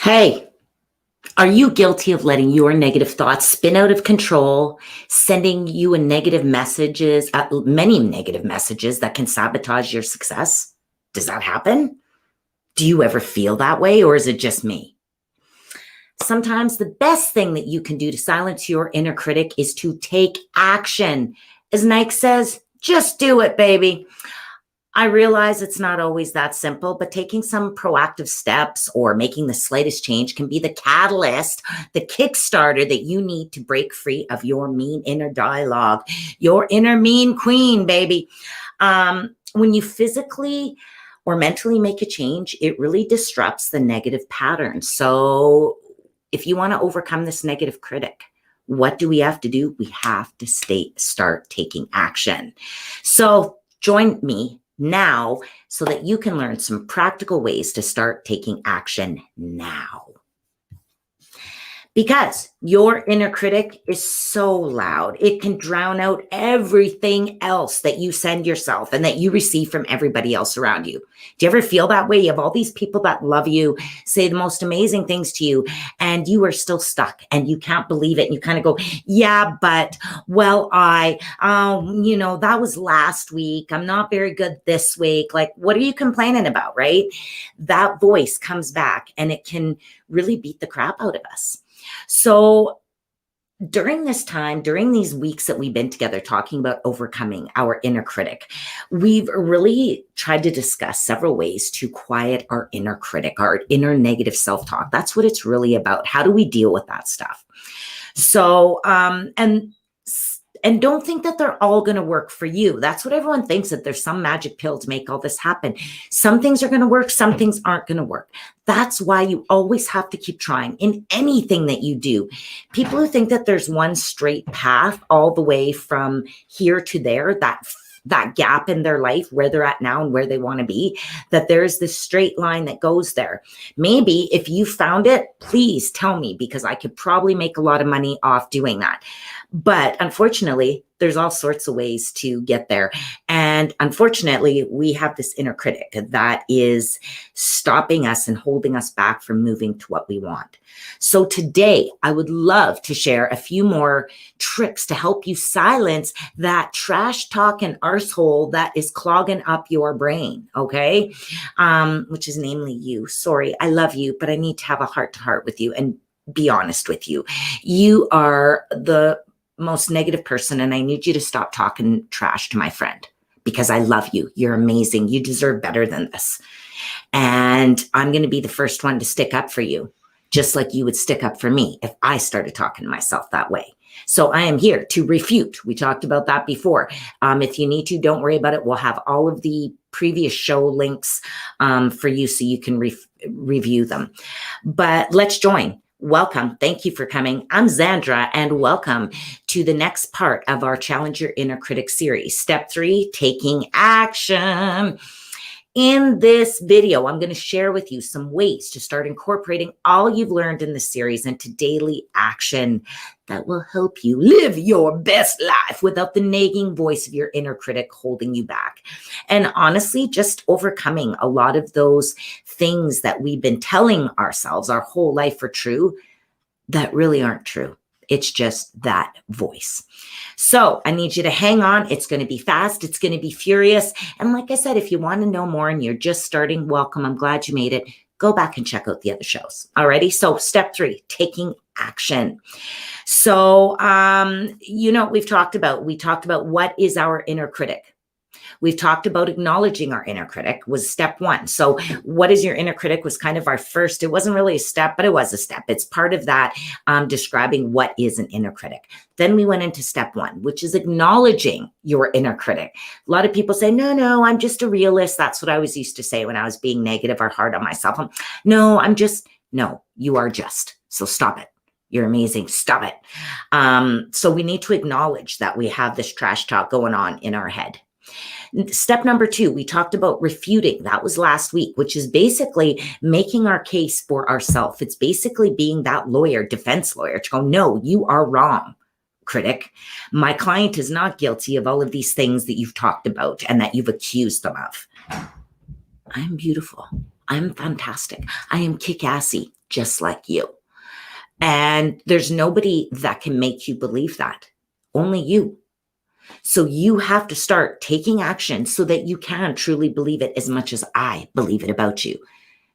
Hey, are you guilty of letting your negative thoughts spin out of control, sending you many negative messages that can sabotage your success? Does that happen? Do you ever feel that way, or is it just me? Sometimes the best thing that you can do to silence your inner critic is to take action. As Nike says, just do it, baby. I realize it's not always that simple, but taking some proactive steps or making the slightest change can be the catalyst, the kickstarter that you need to break free of your mean inner dialogue, your inner mean queen, baby. When you physically or mentally make a change, it really disrupts the negative pattern. So if you want to overcome this negative critic, what do we have to do? We have to start taking action. So join me now so that you can learn some practical ways to start taking action now. Because your inner critic is so loud, it can drown out everything else that you send yourself and that you receive from everybody else around you. Do you ever feel that way? You have all these people that love you, say the most amazing things to you, and you are still stuck and you can't believe it. And you kind of go, yeah, but, well, that was last week. I'm not very good this week. Like, what are you complaining about, right? That voice comes back and it can really beat the crap out of us. So during this time, during these weeks that we've been together talking about overcoming our inner critic, we've really tried to discuss several ways to quiet our inner critic, our inner negative self-talk. That's what it's really about. How do we deal with that stuff? So, and don't think that they're all going to work for you. That's what everyone thinks, that there's some magic pill to make all this happen. Some things are going to work. Some things aren't going to work. That's why you always have to keep trying in anything that you do. People who think that there's one straight path all the way from here to there, that gap in their life, where they're at now and where they want to be, that there's this straight line that goes there. Maybe if you found it, please tell me, because I could probably make a lot of money off doing that. But unfortunately, there's all sorts of ways to get there. And unfortunately, we have this inner critic that is stopping us and holding us back from moving to what we want. So today, I would love to share a few more tricks to help you silence that trash talk and arsehole that is clogging up your brain, okay? Which is namely you. Sorry, I love you, but I need to have a heart-to-heart with you and be honest with you. You are the most negative person, and I need you to stop talking trash to my friend, because I love you. You're amazing. You deserve better than this. And I'm going to be the first one to stick up for you, just like you would stick up for me if I started talking to myself that way. So I am here to refute. We talked about that before. If you need to, don't worry about it. We'll have all of the previous show links for you so you can review them. But let's join. Welcome. Thank you for coming. I'm Zandra, and welcome to the next part of our Challenge Your Inner Critic series. Step 3, taking action. In this video, I'm going to share with you some ways to start incorporating all you've learned in this series into daily action that will help you live your best life without the nagging voice of your inner critic holding you back. And honestly, just overcoming a lot of those things that we've been telling ourselves our whole life are true that really aren't true. It's just that voice. So I need you to hang on. It's going to be fast. It's going to be furious. And like I said, if you want to know more and you're just starting, welcome. I'm glad you made it. Go back and check out the other shows. Alrighty. So step 3, taking action. So, we talked about what is our inner critic. We've talked about acknowledging our inner critic was step 1. So what is your inner critic was kind of our first, it wasn't really a step, but it was a step. It's part of that describing what is an inner critic. Then we went into step 1, which is acknowledging your inner critic. A lot of people say, no, I'm just a realist. That's what I was used to say when I was being negative or hard on myself. No, you are just. So stop it. You're amazing. Stop it. So we need to acknowledge that we have this trash talk going on in our head. Step number 2, we talked about refuting. That was last week, which is basically making our case for ourselves. It's basically being that lawyer, defense lawyer, to go, no, you are wrong, critic. My client is not guilty of all of these things that you've talked about and that you've accused them of. I'm beautiful. I'm fantastic. I am kick-assy. just like you. And there's nobody that can make you believe that, only you. So you have to start taking action so that you can truly believe it as much as I believe it about you.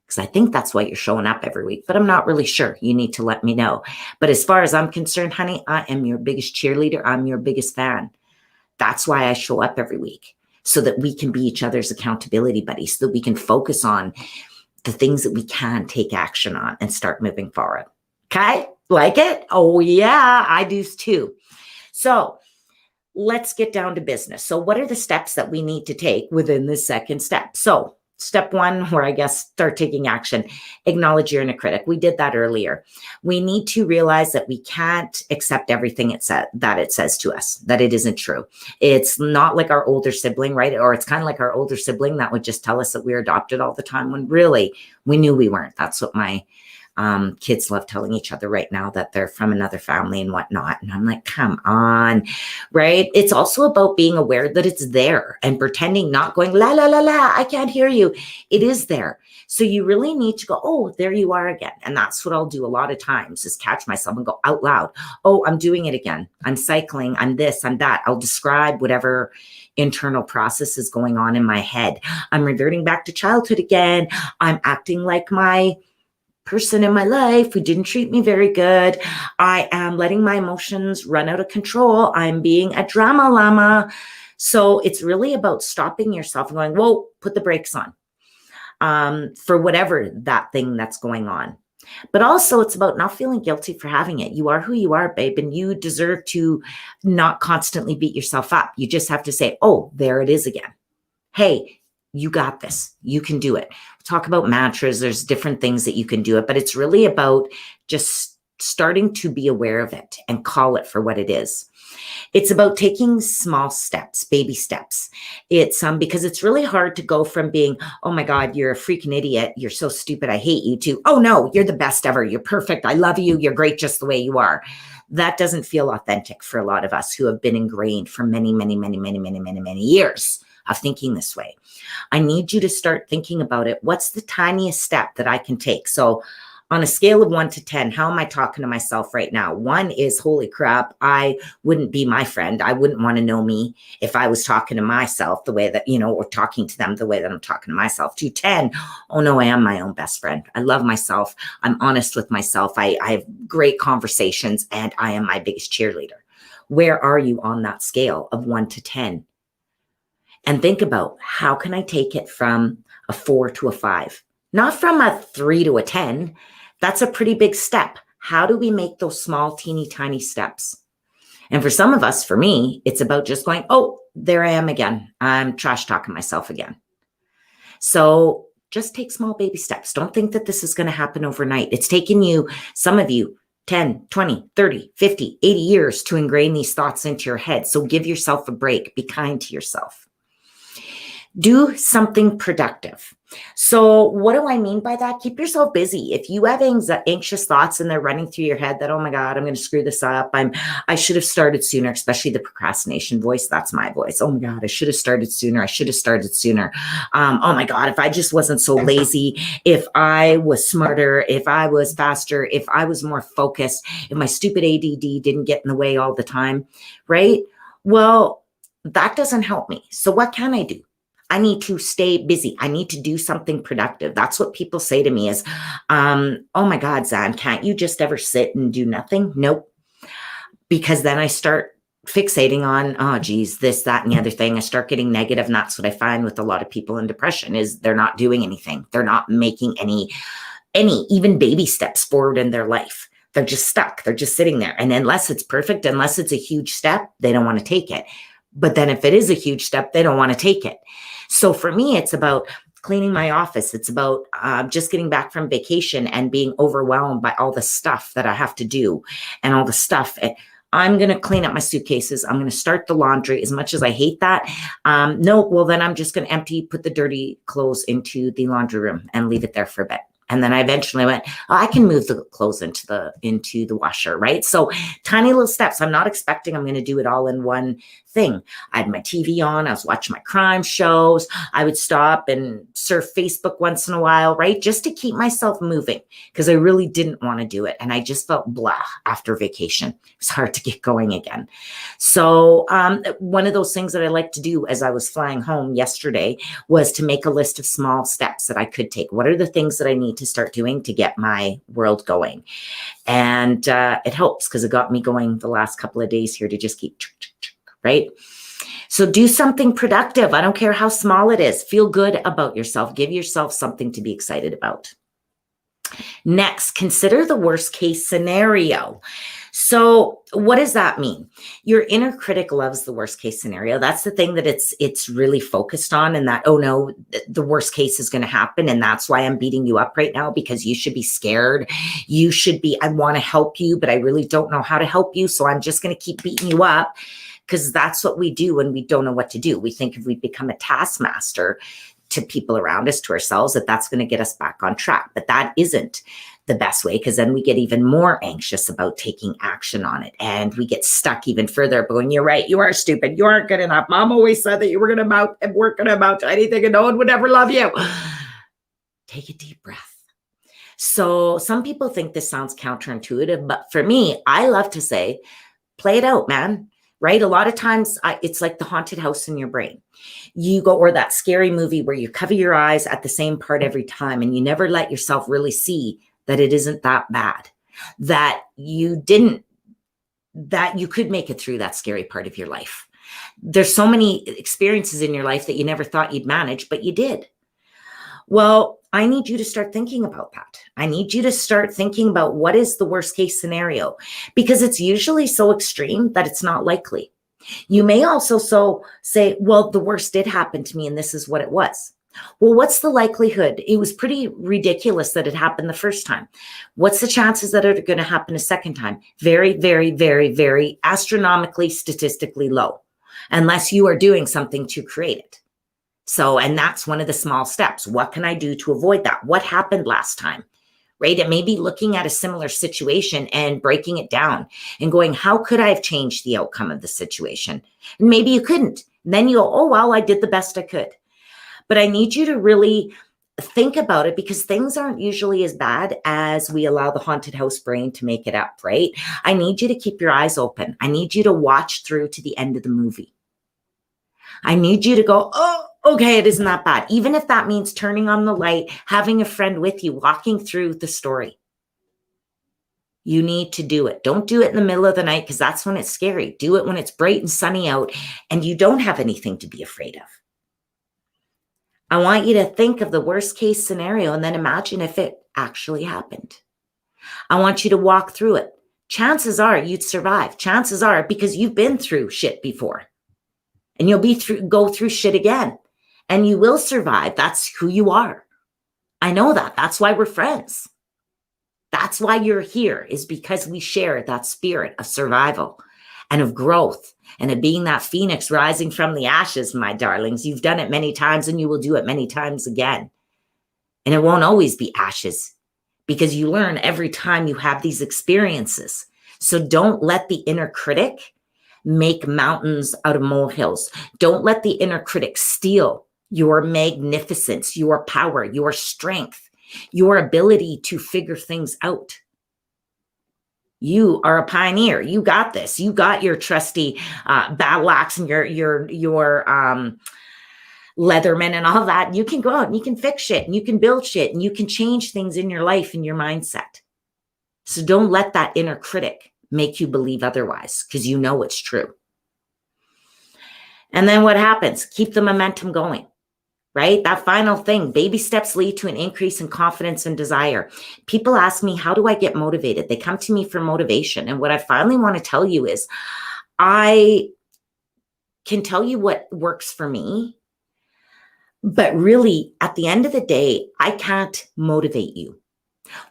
Because I think that's why you're showing up every week, but I'm not really sure. You need to let me know. But as far as I'm concerned, honey, I am your biggest cheerleader. I'm your biggest fan. That's why I show up every week, so that we can be each other's accountability buddies, so that we can focus on the things that we can take action on and start moving forward. Okay? Like it? Oh, yeah, I do too. So let's get down to business. So what are the steps that we need to take within the second step? So step one, where I guess start taking action, acknowledge your inner critic. We did that earlier. We need to realize that we can't accept everything it says to us, that it isn't true. It's not like our older sibling, right? Or it's kind of like our older sibling that would just tell us that we're adopted all the time, when really we knew we weren't. That's what my kids love telling each other right now, that they're from another family and whatnot. And I'm like, come on, right? It's also about being aware that it's there and pretending, not going, la, la, la, la, I can't hear you. It is there. So you really need to go, oh, there you are again. And that's what I'll do a lot of times, is catch myself and go out loud. Oh, I'm doing it again. I'm cycling. I'm this, I'm that. I'll describe whatever internal process is going on in my head. I'm reverting back to childhood again. I'm acting like my person in my life who didn't treat me very good. I am letting my emotions run out of control. I'm being a drama llama. So it's really about stopping yourself and going, whoa, put the brakes on for whatever that thing that's going on. But also it's about not feeling guilty for having it. You are who you are, babe, and you deserve to not constantly beat yourself up. You just have to say, oh, there it is again. Hey, you got this. You can do it. Talk about mantras. There's different things that you can do it, but it's really about just starting to be aware of it and call it for what it is. It's about taking small steps, baby steps. It's because it's really hard to go from being, oh my God, you're a freaking idiot. You're so stupid. I hate you, to, oh no, you're the best ever. You're perfect. I love you. You're great just the way you are. That doesn't feel authentic for a lot of us who have been ingrained for many, many, many, many, many, many, many years of thinking this way. I need you to start thinking about it. What's the tiniest step that I can take? So on a scale of 1 to 10, how am I talking to myself right now? 1 is, holy crap, I wouldn't be my friend. I wouldn't want to know me if I was talking to myself the way that, or talking to them the way that I'm talking to myself. To 10, oh no, I am my own best friend. I love myself. I'm honest with myself. I have great conversations, and I am my biggest cheerleader. Where are you on that scale of 1 to 10? And think about, how can I take it from a 4 to a 5? Not from a 3 to a 10. That's a pretty big step. How do we make those small, teeny, tiny steps? And for some of us, for me, it's about just going, oh, there I am again. I'm trash talking myself again. So just take small baby steps. Don't think that this is going to happen overnight. It's taken you, some of you, 10, 20, 30, 50, 80 years to ingrain these thoughts into your head. So give yourself a break. Be kind to yourself. Do something productive. So what do I mean by that? Keep yourself busy. If you have anxious thoughts and they're running through your head that, oh my God, I'm going to screw this up. I should have started sooner, especially the procrastination voice. That's my voice. Oh my God, I should have started sooner. I should have started sooner. Oh my God, if I just wasn't so lazy, if I was smarter, if I was faster, if I was more focused, if my stupid ADD didn't get in the way all the time, right? Well, that doesn't help me. So what can I do? I need to stay busy. I need to do something productive. That's what people say to me is, oh my God, Zan, can't you just ever sit and do nothing? Nope. Because then I start fixating on, oh geez, this, that, and the other thing. I start getting negative. And that's what I find with a lot of people in depression is they're not doing anything. They're not making any even baby steps forward in their life. They're just stuck. They're just sitting there. And unless it's perfect, unless it's a huge step, they don't want to take it. But then if it is a huge step, they don't want to take it. So for me, it's about cleaning my office. It's about just getting back from vacation and being overwhelmed by all the stuff that I have to do and all the stuff. I'm going to clean up my suitcases. I'm going to start the laundry. As much as I hate that, then I'm just going to put the dirty clothes into the laundry room and leave it there for a bit. And then I eventually went, oh, I can move the clothes into the washer, right? So tiny little steps. I'm not expecting I'm going to do it all in one thing. I had my TV on. I was watching my crime shows. I would stop and surf Facebook once in a while, right? Just to keep myself moving, because I really didn't want to do it. And I just felt blah after vacation. It was hard to get going again. So one of those things that I like to do as I was flying home yesterday was to make a list of small steps that I could take. What are the things that I need to start doing to get my world going? And it helps, because it got me going the last couple of days here to just keep, right? So do something productive. I don't care how small it is. Feel good about yourself. Give yourself something to be excited about. Next, consider the worst case scenario. So what does that mean? Your inner critic loves the worst case scenario. That's the thing that it's really focused on, and that, oh no, the worst case is going to happen. And that's why I'm beating you up right now, because you should be scared. You should be, I want to help you, but I really don't know how to help you. So I'm just going to keep beating you up, because that's what we do when we don't know what to do. We think if we become a taskmaster to people around us, to ourselves, that that's going to get us back on track. But that isn't the best way, because then we get even more anxious about taking action on it. And we get stuck even further going, you're right, you are stupid, you aren't good enough. Mom always said that you were going to amount and weren't going to amount to anything and no one would ever love you. Take a deep breath. So some people think this sounds counterintuitive, but for me, I love to say, play it out, man. Right? A lot of times it's like the haunted house in your brain. You go, or that scary movie where you cover your eyes at the same part every time, and you never let yourself really see that it isn't that bad, that you could make it through that scary part of your life. There's so many experiences in your life that you never thought you'd manage, but you did. Well, I need you to start thinking about that. I need you to start thinking about what is the worst case scenario, because it's usually so extreme that it's not likely. You may also say, well, the worst did happen to me and this is what it was. Well, what's the likelihood? It was pretty ridiculous that it happened the first time. What's the chances that it are going to happen a second time? Very, very, very, very astronomically, statistically low, unless you are doing something to create it. So, and that's one of the small steps. What can I do to avoid that? What happened last time, right? It may be looking at a similar situation and breaking it down and going, how could I have changed the outcome of the situation? And maybe you couldn't. And then you go, oh, well, I did the best I could. But I need you to really think about it, because things aren't usually as bad as we allow the haunted house brain to make it up, right? I need you to keep your eyes open. I need you to watch through to the end of the movie. I need you to go, oh, okay, it isn't that bad. Even if that means turning on the light, having a friend with you, walking through the story. You need to do it. Don't do it in the middle of the night, because that's when it's scary. Do it when it's bright and sunny out and you don't have anything to be afraid of. I want you to think of the worst case scenario and then imagine if it actually happened. I want you to walk through it. Chances are you'd survive. Chances are, because you've been through shit before. And you'll go through shit again, and you will survive. That's who you are. I know that. That's why we're friends. That's why you're here, is because we share that spirit of survival and of growth and of being that phoenix rising from the ashes, my darlings. You've done it many times and you will do it many times again. And it won't always be ashes, because you learn every time you have these experiences. So don't let the inner critic make mountains out of molehills. Don't let the inner critic steal your magnificence, your power, your strength, your ability to figure things out. You are a pioneer. You got this. You got your trusty battle axe and your Leatherman and all that. You can go out and you can fix shit and you can build shit and you can change things in your life and your mindset. So don't let that inner critic make you believe otherwise, because you know it's true. And then what happens? Keep the momentum going, right? That final thing, baby steps lead to an increase in confidence and desire. People ask me, how do I get motivated? They come to me for motivation. And what I finally want to tell you is, I can tell you what works for me, but really at the end of the day, I can't motivate you.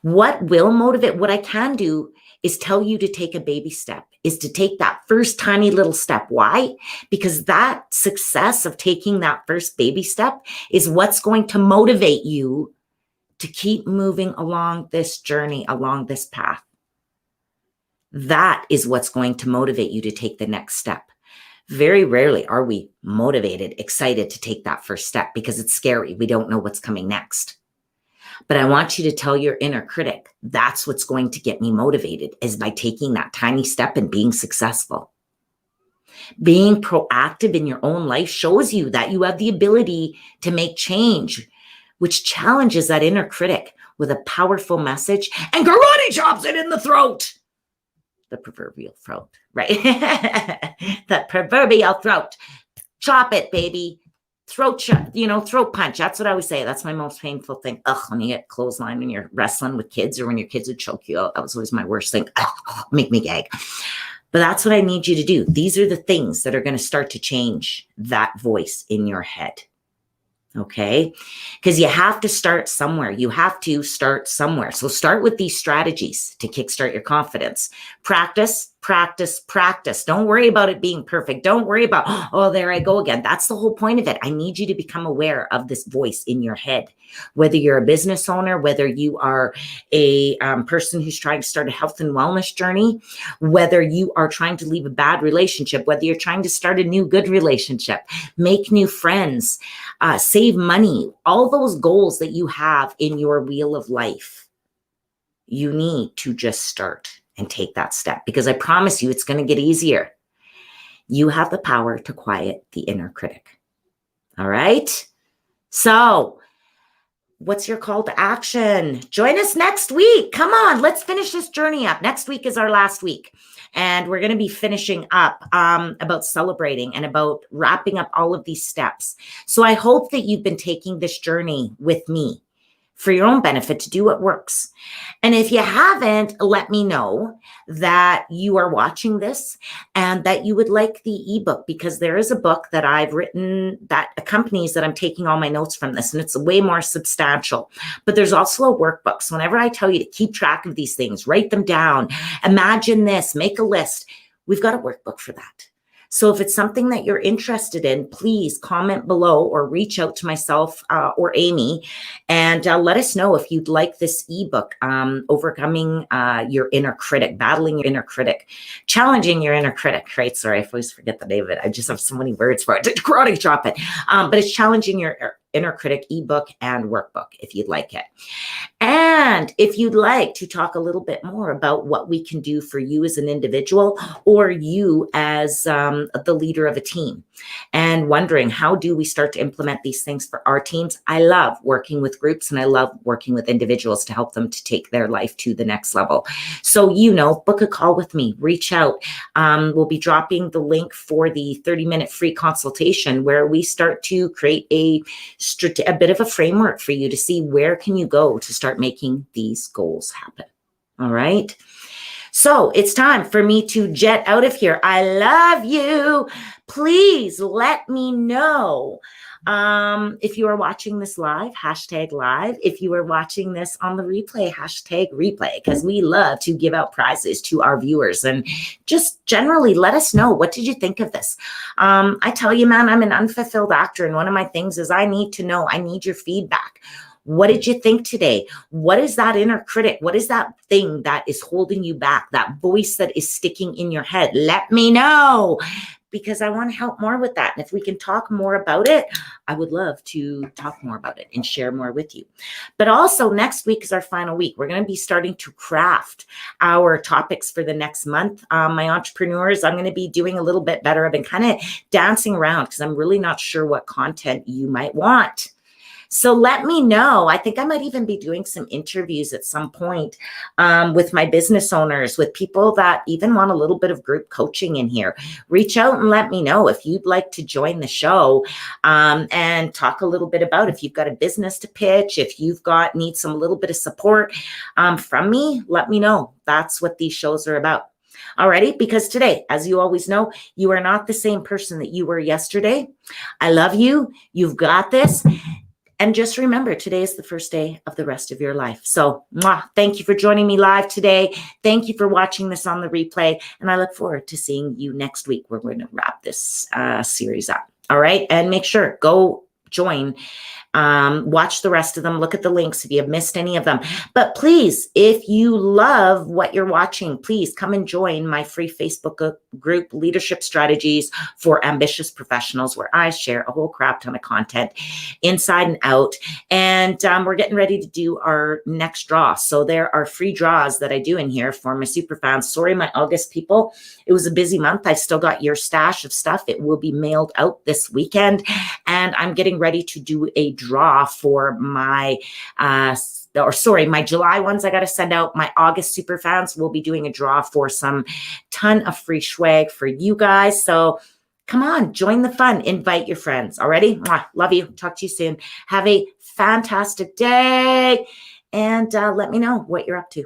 What will motivate, what I can do is tell you to take a baby step, is to take that first tiny little step. Why? Because that success of taking that first baby step is what's going to motivate you to keep moving along this journey, along this path. That is what's going to motivate you to take the next step. Very rarely are we motivated, excited to take that first step because it's scary. We don't know what's coming next. But I want you to tell your inner critic, that's what's going to get me motivated, is by taking that tiny step and being successful. Being proactive in your own life shows you that you have the ability to make change, which challenges that inner critic with a powerful message and karate chops it in the throat. The proverbial throat, right? That proverbial throat. Chop it, baby. Throat punch. That's what I always say. That's my most painful thing. When you get clothesline when you're wrestling with kids or when your kids would choke you out. That was always my worst thing. Make me gag. But that's what I need you to do. These are the things that are going to start to change that voice in your head. Okay? Because you have to start somewhere. So start with these strategies to kickstart your confidence. Practice, practice, practice. Don't worry about it being perfect. Don't worry about, oh, there I go again. That's the whole point of it. I need you to become aware of this voice in your head. Whether you're a business owner, whether you are a person who's trying to start a health and wellness journey, whether you are trying to leave a bad relationship, whether you're trying to start a new good relationship, make new friends, save money, all those goals that you have in your wheel of life, you need to just start and take that step, because I promise you it's going to get easier. You have the power to quiet the inner critic. All right? So, what's your call to action? Join us next week. Come on, let's finish this journey up. Next week is our last week. And we're going to be finishing up about celebrating and about wrapping up all of these steps. So I hope that you've been taking this journey with me for your own benefit to do what works. And if you haven't, let me know that you are watching this and that you would like the ebook, because there is a book that I've written that accompanies that I'm taking all my notes from this, and it's way more substantial. But there's also a workbook. So whenever I tell you to keep track of these things, write them down, imagine this, make a list, we've got a workbook for that. So if it's something that you're interested in, please comment below or reach out to myself or Amy and let us know if you'd like this ebook, Overcoming Your Inner Critic, Battling Your Inner Critic, Challenging Your Inner Critic, right? Sorry, I always forget the name of it. I just have so many words for it. Karate chop it. But it's Challenging Your Inner Critic ebook and workbook if you'd like it. And if you'd like to talk a little bit more about what we can do for you as an individual or you as the leader of a team, and wondering how do we start to implement these things for our teams, I love working with groups and I love working with individuals to help them to take their life to the next level. So, book a call with me, reach out. We'll be dropping the link for the 30-minute free consultation where we start to create a bit of a framework for you to see where can you go to start making these goals happen. All right. So it's time for me to jet out of here. I love you. Please let me know if you are watching this live, #live. If you are watching this on the replay, #replay, because we love to give out prizes to our viewers. And just generally let us know, what did you think of this? I tell you, man, I'm an unfulfilled actor. And one of my things is I need your feedback. What did you think today? What is that inner critic? What is that thing that is holding you back? That voice that is sticking in your head? Let me know, because I want to help more with that. And if we can talk more about it, I would love to talk more about it and share more with you. But also next week is our final week. We're going to be starting to craft our topics for the next month. My entrepreneurs, I'm going to be doing a little bit better. I've been kind of dancing around because I'm really not sure what content you might want. So let me know. I think I might even be doing some interviews at some point with my business owners, with people that even want a little bit of group coaching in here. Reach out and let me know if you'd like to join the show and talk a little bit about if you've got a business to pitch, if need some little bit of support from me, let me know. That's what these shows are about. Alrighty, because today, as you always know, you are not the same person that you were yesterday. I love you. You've got this. And just remember, today is the first day of the rest of your life. So thank you for joining me live today. Thank you for watching this on the replay. And I look forward to seeing you next week where we're going to wrap this series up. All right. And make sure, go join. Watch the rest of them. Look at the links if you have missed any of them. But please, if you love what you're watching, please come and join my free Facebook group, Leadership Strategies for Ambitious Professionals, where I share a whole crap ton of content inside and out. And we're getting ready to do our next draw. So there are free draws that I do in here for my super fans. Sorry, my August people. It was a busy month. I've still got your stash of stuff. It will be mailed out this weekend. And I'm getting ready to do a draw for my my July ones I got to send out. My August super fans will be doing a draw for some ton of free swag for you guys. So come on, join the fun. Invite your friends. Already? Mwah, love you. Talk to you soon. Have a fantastic day. And let me know what you're up to.